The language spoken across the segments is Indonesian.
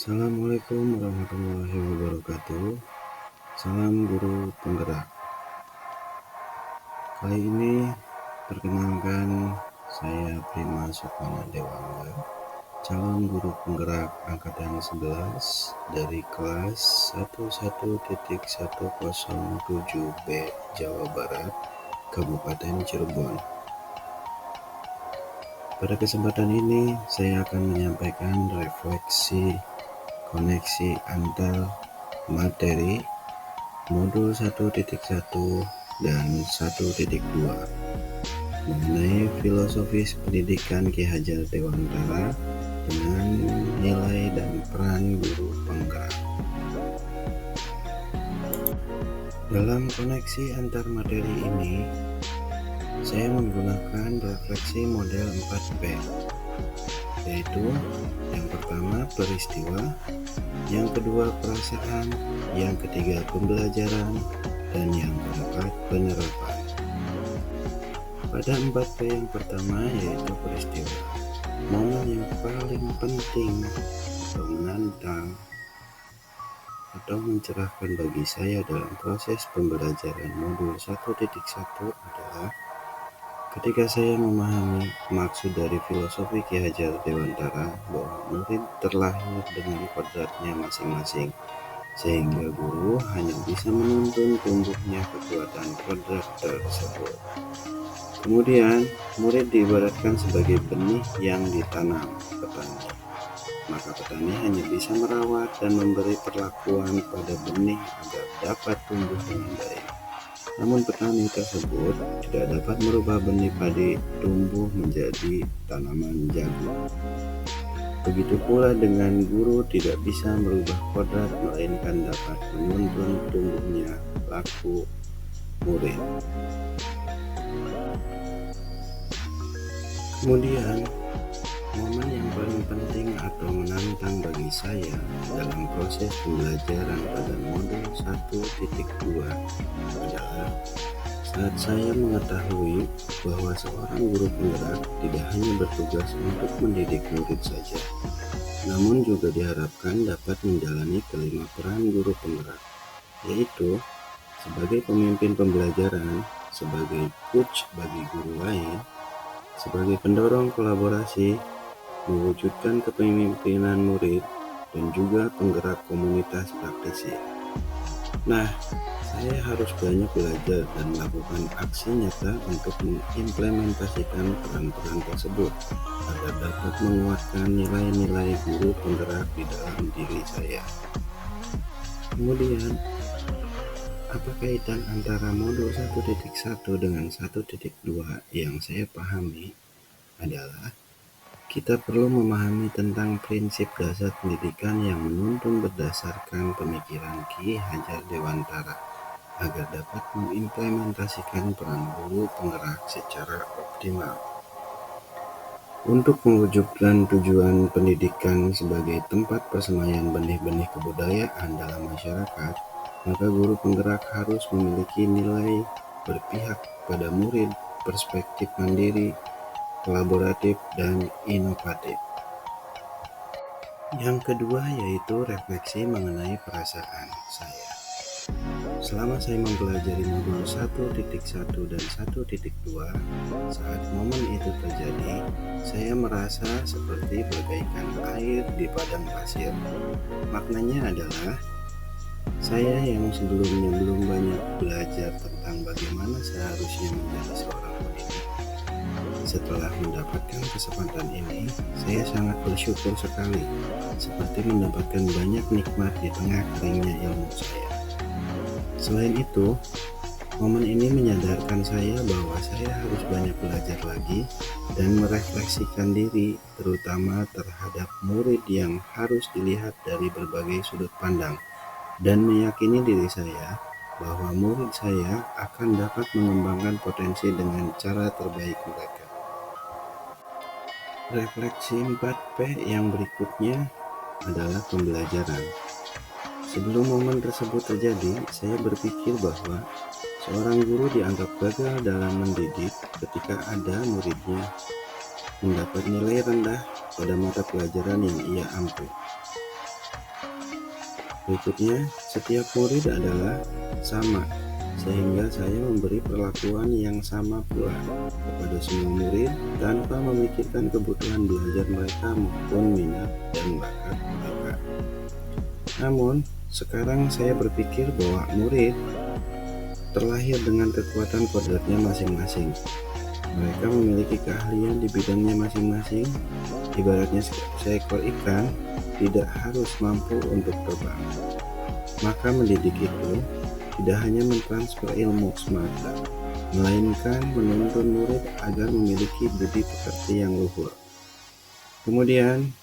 Assalamualaikum warahmatullahi wabarakatuh. Salam guru penggerak. Kali ini perkenalkan, saya Prima Sukmana Dewangga, calon guru penggerak angkatan 11 dari kelas 11.107B Jawa Barat, Kabupaten Cirebon. Pada kesempatan ini saya akan menyampaikan refleksi koneksi antar materi modul 1.1 dan 1.2 mengenai filosofis pendidikan Ki Hajar Dewantara dengan nilai dan peran guru penggerak. Dalam koneksi antar materi ini, saya menggunakan refleksi model 4P, yaitu yang pertama peristiwa, yang kedua perasaan, yang ketiga pembelajaran, dan yang keempat penerapan. Pada 4P yang pertama yaitu peristiwa, momen yang paling penting atau menantang atau mencerahkan bagi saya dalam proses pembelajaran modul 1.1 adalah ketika saya memahami maksud dari filosofi Ki Hajar Dewantara bahwa murid terlahir dengan kodratnya masing-masing, sehingga guru hanya bisa menuntun tumbuhnya kekuatan kodrat tersebut. Kemudian, murid diibaratkan sebagai benih yang ditanam petani. Maka petani hanya bisa merawat dan memberi perlakuan pada benih agar dapat tumbuh dengan baik. Namun petani tersebut tidak dapat merubah benih padi tumbuh menjadi tanaman jagung. Begitu pula dengan guru tidak bisa merubah kodrat, melainkan dapat menuntun tumbuhnya laku murid. Kemudian, momen yang paling penting atau menantang bagi saya dalam proses pembelajaran pada modul 1.2 adalah saat saya mengetahui bahwa seorang guru penggerak tidak hanya bertugas untuk mendidik murid saja, namun juga diharapkan dapat menjalani kelima peran guru penggerak, yaitu sebagai pemimpin pembelajaran, sebagai coach bagi guru lain, sebagai pendorong kolaborasi, mewujudkan kepemimpinan murid, dan juga penggerak komunitas praktisi. Nah, saya harus banyak belajar dan melakukan aksi nyata untuk mengimplementasikan peran-peran tersebut agar dapat menguatkan nilai-nilai guru penggerak di dalam diri saya. Kemudian, apa kaitan antara modul 1.1 dengan 1.2 yang saya pahami adalah kita perlu memahami tentang prinsip dasar pendidikan yang menuntun berdasarkan pemikiran Ki Hajar Dewantara agar dapat mengimplementasikan peran guru penggerak secara optimal. Untuk mewujudkan tujuan pendidikan sebagai tempat persemaian benih-benih kebudayaan dalam masyarakat, maka guru penggerak harus memiliki nilai berpihak pada murid, perspektif mandiri, kolaboratif, dan inovatif. Yang kedua yaitu refleksi mengenai perasaan saya. Selama saya mempelajari modul 1.1 dan 1.2, saat momen itu terjadi, saya merasa seperti bagaikan air di padang pasir. Maknanya adalah saya yang sebelumnya belum banyak belajar tentang bagaimana seharusnya menjadi seorang pendidik. Setelah mendapatkan kesempatan ini, saya sangat bersyukur sekali, seperti mendapatkan banyak nikmat di tengah keringnya ilmu saya. Selain itu, momen ini menyadarkan saya bahwa saya harus banyak belajar lagi dan merefleksikan diri, terutama terhadap murid yang harus dilihat dari berbagai sudut pandang, dan meyakini diri saya bahwa murid saya akan dapat mengembangkan potensi dengan cara terbaik mereka. Refleksi 4P yang berikutnya adalah pembelajaran. Sebelum momen tersebut terjadi, saya berpikir bahwa seorang guru dianggap gagal dalam mendidik ketika ada muridnya mendapat nilai rendah pada mata pelajaran yang ia ampu. Berikutnya, setiap murid adalah sama, sehingga saya memberi perlakuan yang sama pula kepada semua murid tanpa memikirkan kebutuhan belajar mereka maupun minat dan bakat mereka. Namun, sekarang saya berpikir bahwa murid terlahir dengan kekuatan kodratnya masing-masing. Mereka memiliki keahlian di bidangnya masing-masing. Ibaratnya seekor ikan tidak harus mampu untuk terbang. Maka mendidik itu tidak hanya mentransfer ilmu semata, melainkan menuntun murid agar memiliki budi pekerti yang luhur. Kemudian,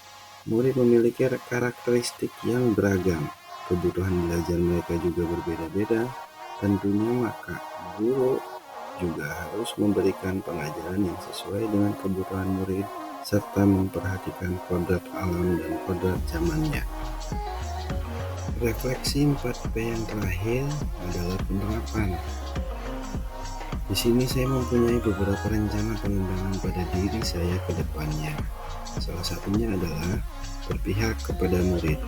murid memiliki karakteristik yang beragam. Kebutuhan belajar mereka juga berbeda-beda. Tentunya maka guru juga harus memberikan pengajaran yang sesuai dengan kebutuhan murid serta memperhatikan kodrat alam dan kodrat zamannya. Refleksi 4P yang terakhir adalah penerapan. Di sini saya mempunyai beberapa rencana pengembangan pada diri saya ke depannya. Salah satunya adalah berpihak kepada murid.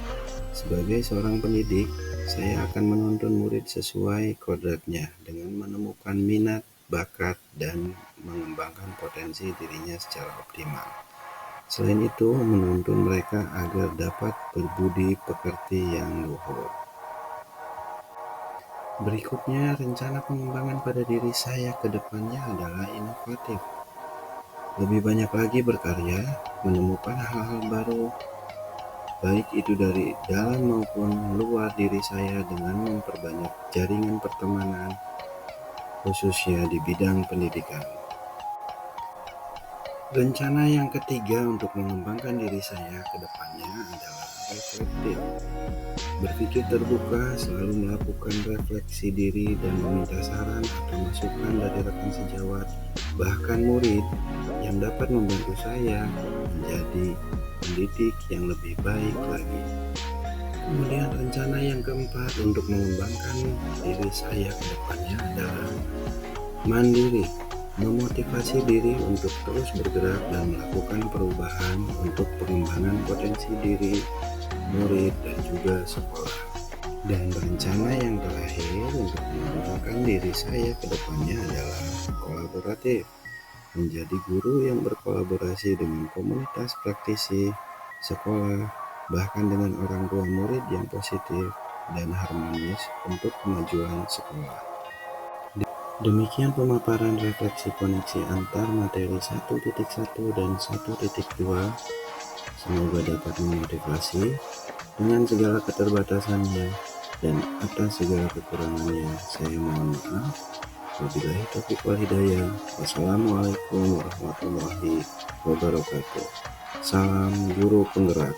Sebagai seorang pendidik, saya akan menuntun murid sesuai kodratnya dengan menemukan minat, bakat, dan mengembangkan potensi dirinya secara optimal. Selain itu, menuntun mereka agar dapat berbudi pekerti yang luhur. Berikutnya, rencana pengembangan pada diri saya ke depannya adalah inovatif. Lebih banyak lagi berkarya, menemukan hal-hal baru, baik itu dari dalam maupun luar diri saya dengan memperbanyak jaringan pertemanan, khususnya di bidang pendidikan. Rencana yang ketiga untuk mengembangkan diri saya ke depannya adalah reflektif. Berpikir terbuka, selalu melakukan refleksi diri dan meminta saran atau masukan dari rekan sejawat, bahkan murid yang dapat membantu saya menjadi pendidik yang lebih baik lagi. Kemudian rencana yang keempat untuk mengembangkan diri saya ke depannya adalah mandiri. Memotivasi diri untuk terus bergerak dan melakukan perubahan untuk pengembangan potensi diri, murid, dan juga sekolah. Dan rencana yang terakhir untuk mengembangkan diri saya ke depannya adalah kolaboratif. Menjadi guru yang berkolaborasi dengan komunitas praktisi, sekolah, bahkan dengan orang tua murid yang positif dan harmonis untuk kemajuan sekolah. Demikian pemaparan refleksi koneksi antar materi 1.1 dan 1.2. Semoga dapat memotivasi dengan segala keterbatasannya dan atas segala kekurangannya. Saya mohon maaf. Wabillahi taufiq wal hidayah. Wassalamualaikum warahmatullahi wabarakatuh. Salam guru penggerak.